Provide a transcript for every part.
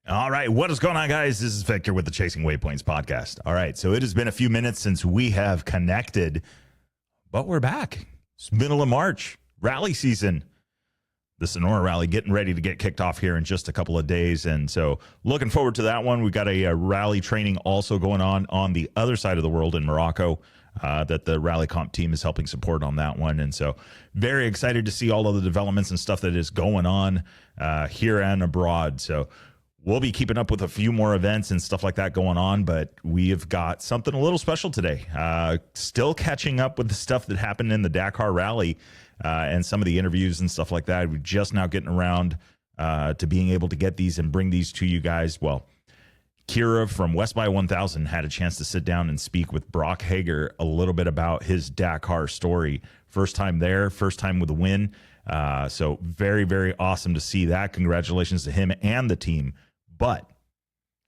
All right, what is going on, guys? This is Victor with the Chasing Waypoints podcast. All right, so it has been a few minutes since we have connected, but we're back. It's middle of March, rally season. The Sonora Rally getting ready to get kicked off here in just a couple of days, and so looking forward to that one. We've got a rally training also going on the other side of the world in Morocco that the Rally Comp team is helping support on that one, and so very excited to see all of the developments and stuff that is going on here and abroad. So we'll be keeping up with a few more events and stuff like that going on, but we have got something a little special today. Still catching up with the stuff that happened in the Dakar Rally and some of the interviews and stuff like that. We're just now getting around to being able to get these and bring these to you guys. Well, Kira from West by 1000 had a chance to sit down and speak with Brock Heger a little bit about his Dakar story. First time there, first time with a win. So very, very awesome to see that. Congratulations to him and the team. But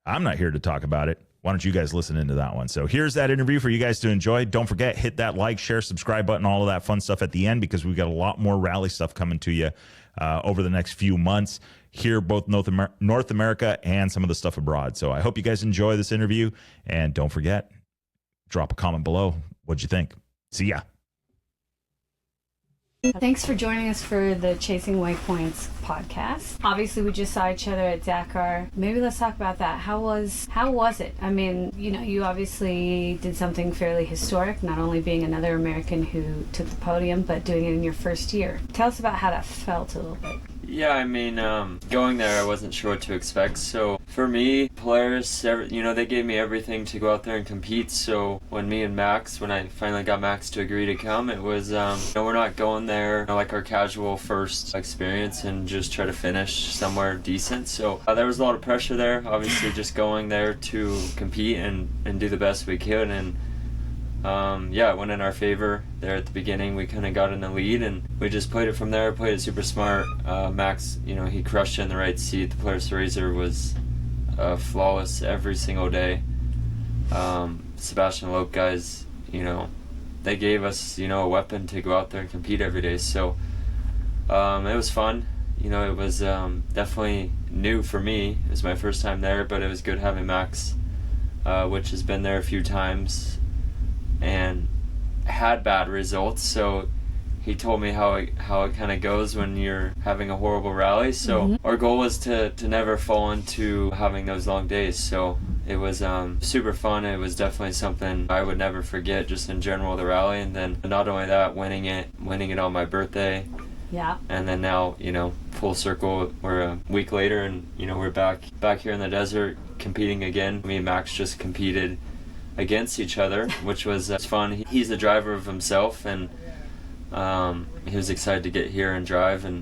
I'm not here to talk about it. Why don't you guys listen into that one? So here's that interview for you guys to enjoy. Don't forget, hit that like, share, subscribe button, all of that fun stuff at the end, because we've got a lot more rally stuff coming to you over the next few months here, both North America and some of the stuff abroad. So I hope you guys enjoy this interview. And don't forget, drop a comment below. What'd you think? See ya. Thanks for joining us for the Chasing Waypoints podcast. Obviously, we just saw each other at Dakar. Maybe let's talk about that. How was it? I mean, you obviously did something fairly historic, not only being another American who took the podium, but doing it in your first year. Tell us about how that felt a little bit. Yeah, I mean, going there, I wasn't sure what to expect. So for me, players, they gave me everything to go out there and compete. So when I finally got Max to agree to come, it was, we're not going there like our casual first experience and just try to finish somewhere decent. So there was a lot of pressure there, obviously just going there to compete and do the best we could. And it went in our favor there at the beginning. We kind of got in the lead and we just played it from there, played it super smart. Max, he crushed it in the right seat. The Polaris Razor was flawless every single day. Sebastian Loeb guys, they gave us, a weapon to go out there and compete every day. So it was fun. It was definitely new for me. It was my first time there, but it was good having Max, which has been there a few times and had bad results, so he told me how it kind of goes when you're having a horrible rally. So our goal was to never fall into having those long days. So it was super fun. It was definitely something I would never forget, just in general, the rally. And then not only that, winning it on my birthday. Yeah. And then now, full circle, we're a week later and, we're back here in the desert competing again. Me and Max just competed against each other, which was fun. He's a driver of himself, and he was excited to get here and drive, and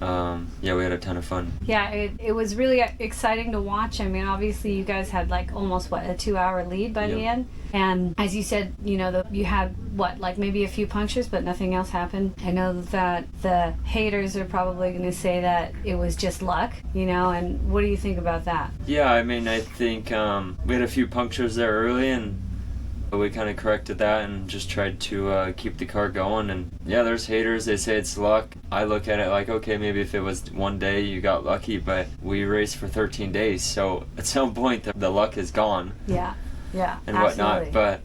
we had a ton of fun. Yeah, it was really exciting to watch. I mean, obviously you guys had like almost a 2-hour lead by the end, and as you said, you had maybe a few punctures, but nothing else happened. I know that the haters are probably going to say that it was just luck, and what do you think about that? Yeah, I mean, I think we had a few punctures there early, and we kind of corrected that and just tried to keep the car going. And yeah, there's haters, they say it's luck. I look at it like, okay, maybe if it was one day you got lucky, but we raced for 13 days, so at some point the luck is gone. Yeah, and absolutely. whatnot. But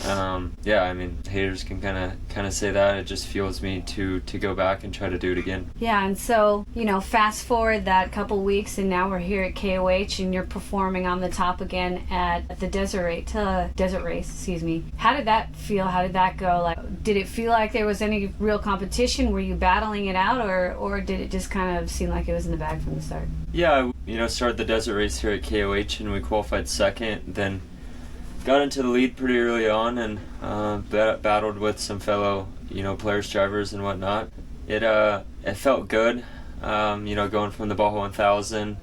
I mean, haters can kind of say that. It just fuels me to go back and try to do it again. Yeah, and so, fast forward that couple weeks, and now we're here at KOH, and you're performing on the top again at the desert race. Excuse me. How did that feel? How did that go? Like, did it feel like there was any real competition? Were you battling it out, or did it just kind of seem like it was in the bag from the start? Yeah, started the desert race here at KOH, and we qualified second. Then got into the lead pretty early on and battled with some fellow, players, drivers, and whatnot. It felt good, going from the Baja 1000,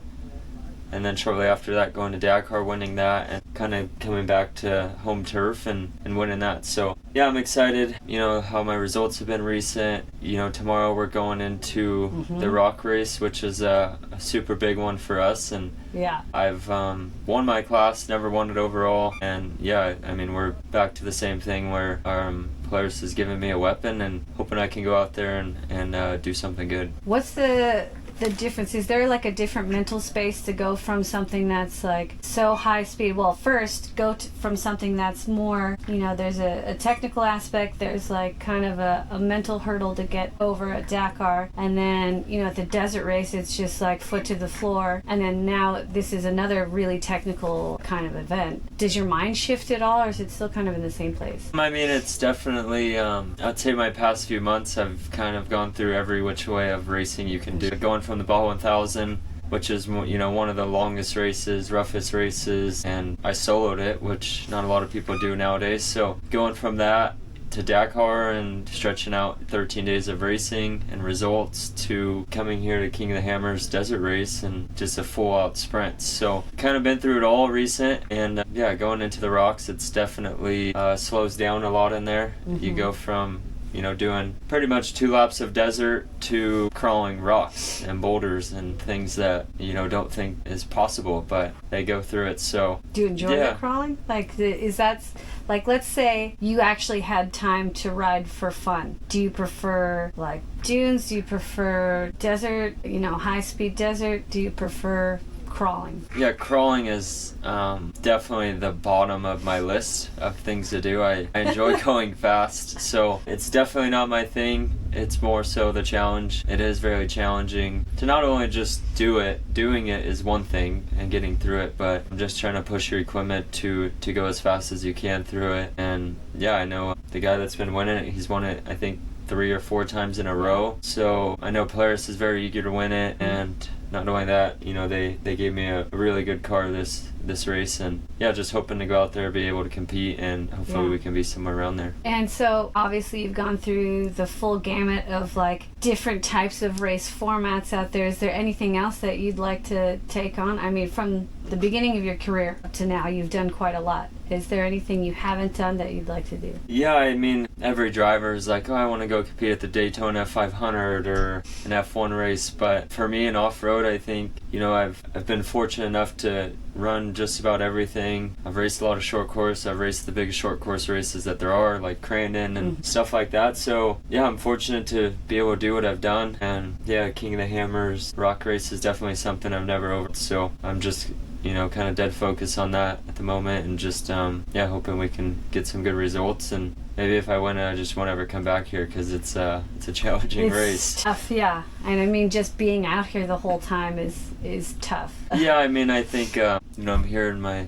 and then shortly after that going to Dakar, winning that, and kind of coming back to home turf and winning that. So yeah, I'm excited. How my results have been recent. Tomorrow we're going into the rock race, which is a super big one for us, and yeah, I've won my class, never won it overall, and yeah, I mean, we're back to the same thing where our Polaris has given me a weapon and hoping I can go out there and do something good. What's the the difference? Is there like a different mental space to go from something that's like so high speed? Well, first go from something that's more, you know, there's a technical aspect, there's like kind of a mental hurdle to get over at Dakar, and then, you know, at the desert race it's just like foot to the floor, and then now this is another really technical kind of event. Does your mind shift at all, or is it still kind of in the same place? I mean, it's definitely, I'd say my past few months I've kind of gone through every which way of racing you can do. Going from the Baja 1000, which is, you know, one of the longest races, roughest races, and I soloed it, which not a lot of people do nowadays. So going from that to Dakar and stretching out 13 days of racing and results, to coming here to King of the Hammers desert race and just a full out sprint. So kind of been through it all recent, and yeah, going into the rocks, it's definitely slows down a lot in there. You go from, you know, doing pretty much 2 laps of desert to crawling rocks and boulders and things that, you know, don't think is possible, but they go through it. So do you enjoy the crawling? Like, is that, like, let's say you actually had time to ride for fun. Do you prefer like dunes? Do you prefer desert, you know, high speed desert? Do you prefer crawling? Yeah, crawling is definitely the bottom of my list of things to do. I enjoy going fast, so it's definitely not my thing. It's more so the challenge. It is very challenging to not only just do it, doing it is one thing and getting through it, but I'm just trying to push your equipment to go as fast as you can through it. And yeah, I know the guy that's been winning it, he's won it I think 3 or 4 times in a row. So I know Polaris is very eager to win it, and not knowing that, you know, they gave me a really good car this race, and yeah, just hoping to go out there, be able to compete, and hopefully we can be somewhere around there. And so obviously you've gone through the full gamut of like different types of race formats out there. Is there anything else that you'd like to take on? I mean, from the beginning of your career up to now, you've done quite a lot. Is there anything you haven't done that you'd like to do? Yeah, I mean, every driver is like, oh, I want to go compete at the Daytona 500 or an F1 race, but for me in off-road, I think, you know, I've been fortunate enough to run just about everything. I've raced a lot of short course. I've raced the biggest short course races that there are, like Crandon and stuff like that. So yeah, I'm fortunate to be able to do what I've done. And yeah, King of the Hammers rock race is definitely something I've never over. So I'm just, you know, kind of dead focus on that at the moment, and just yeah, hoping we can get some good results. And maybe if I win it, I just won't ever come back here, because it's a challenging race. It's tough, yeah. And I mean, just being out here the whole time is tough. Yeah, I mean, I think you know, I'm here in my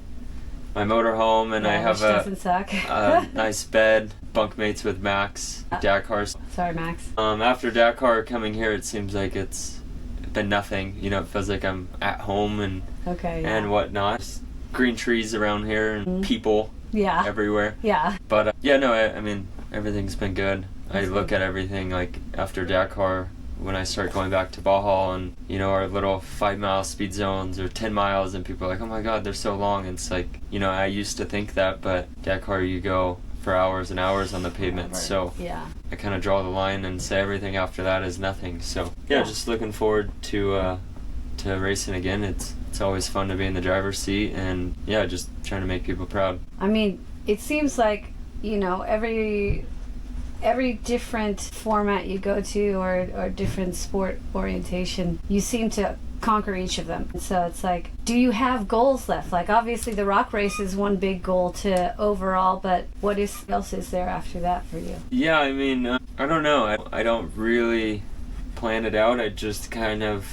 motorhome, and I have a nice bed, bunk mates with Max, Dakar. Sorry, Max. After Dakar, coming here, it seems like it's been nothing. You know, it feels like I'm at home and and whatnot. Just green trees around here and people everywhere. Yeah. But yeah, no, I mean, everything's been good. I look at everything like after Dakar, when I start going back to Baja, and you know, our little 5-mile speed zones or 10 miles, and people are like, oh my god, they're so long. And it's like, you know, I used to think that, but Dakar, you go for hours and hours on the pavement. So I kind of draw the line and say everything after that is nothing. So yeah, just looking forward to racing again. It's always fun to be in the driver's seat, and yeah, just trying to make people proud. I mean, it seems like, you know, every different format you go to, or different sport orientation, you seem to conquer each of them. So it's like, do you have goals left? Like, obviously the rock race is one big goal to overall, but what else is there after that for you? Yeah, I mean, I don't know. I don't really plan it out. I just kind of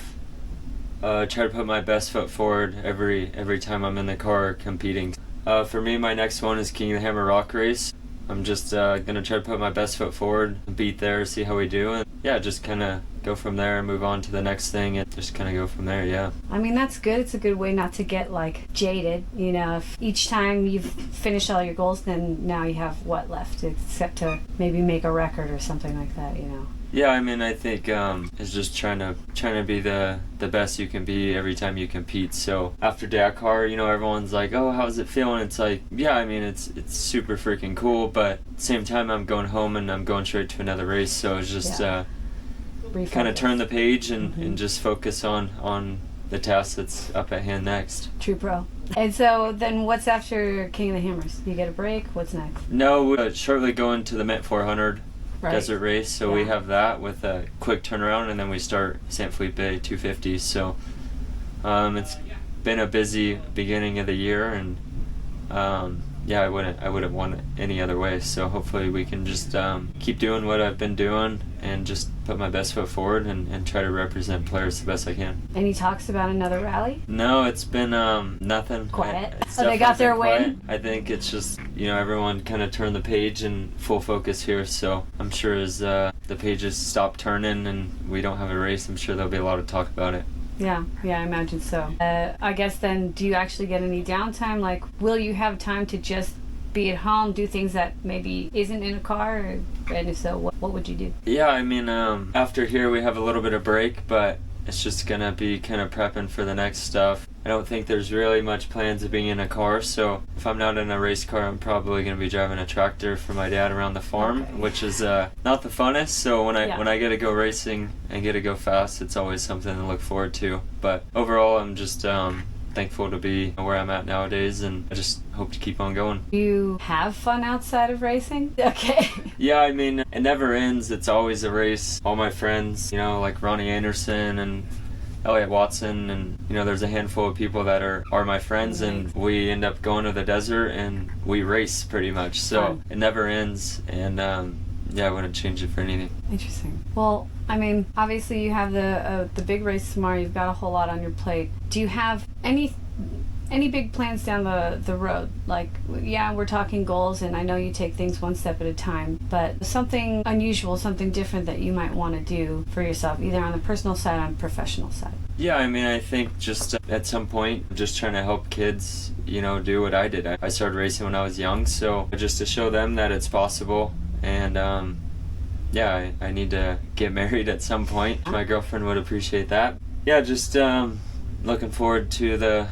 try to put my best foot forward every time I'm in the car competing. For me, my next one is King of the Hammer Rock Race. I'm just gonna try to put my best foot forward, beat there, see how we do, and yeah, just kind of go from there and move on to the next thing, and just kind of go from there. Yeah, I mean, that's good. It's a good way not to get like jaded, you know. If each time you've finished all your goals, then now you have what left, except to maybe make a record or something like that, you know. Yeah, I mean, I think it's just trying to be the best you can be every time you compete. So after Dakar, you know, everyone's like, oh, how's it feeling? It's like, yeah, I mean, it's super freaking cool, but at the same time, I'm going home and I'm going straight to another race. So it's just kind of turn the page and just focus on the task that's up at hand next. True pro. And so then what's after King of the Hammers? You get a break? What's next? No, shortly going to the Met 400. desert race. So we have that with a quick turnaround, and then we start San Felipe 250. So it's been a busy beginning of the year, and I wouldn't want it any other way. So hopefully we can just keep doing what I've been doing and just put my best foot forward and try to represent players the best I can. Any talks about another rally? No, it's been nothing. Quiet. It's They got their definitely been win? quiet. I think it's just, everyone kind of turned the page and full focus here. So I'm sure as the pages stop turning and we don't have a race, I'm sure there'll be a lot of talk about it. Yeah, I imagine so. I guess then, do you actually get any downtime? Like, will you have time to just be at home, do things that maybe isn't in a car? And if so, what would you do? Yeah, I mean, after here we have a little bit of break, but it's just going to be kind of prepping for the next stuff. I don't think there's really much plans of being in a car, so if I'm not in a race car, I'm probably going to be driving a tractor for my dad around the farm, which is not the funnest. So when I get to go racing and get to go fast, it's always something to look forward to. But overall, I'm just thankful to be where I'm at nowadays, and I just hope to keep on going. Do you have fun outside of racing? Okay. Yeah, I mean, it never ends. It's always a race. All my friends, like Ronnie Anderson and Elliot Watson, and there's a handful of people that are my friends, and we end up going to the desert and we race pretty much. So it never ends, and I wouldn't change it for anything. Interesting. Well, I mean, obviously you have the big race tomorrow. You've got a whole lot on your plate. Do you have any big plans down the road? Like, we're talking goals, and I know you take things one step at a time, but something unusual, something different that you might want to do for yourself, either on the personal side or on the professional side? Yeah, I mean, I think just at some point, just trying to help kids, do what I did. I started racing when I was young, so just to show them that it's possible. And I need to get married at some point. My girlfriend would appreciate that. Yeah, just looking forward to the,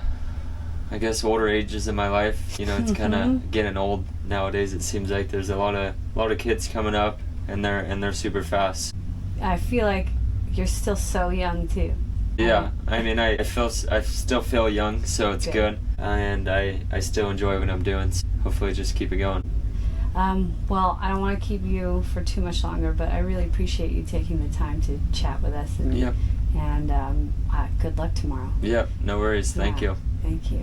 I guess, older ages in my life. It's kind of getting old nowadays. It seems like there's a lot of kids coming up, and they're super fast. I feel like you're still so young too. Yeah, I mean, I still feel young, so it's good, and I still enjoy what I'm doing. So hopefully, just keep it going. Well, I don't want to keep you for too much longer, but I really appreciate you taking the time to chat with us. And good luck tomorrow. Yep, no worries. Thank you. Thank you.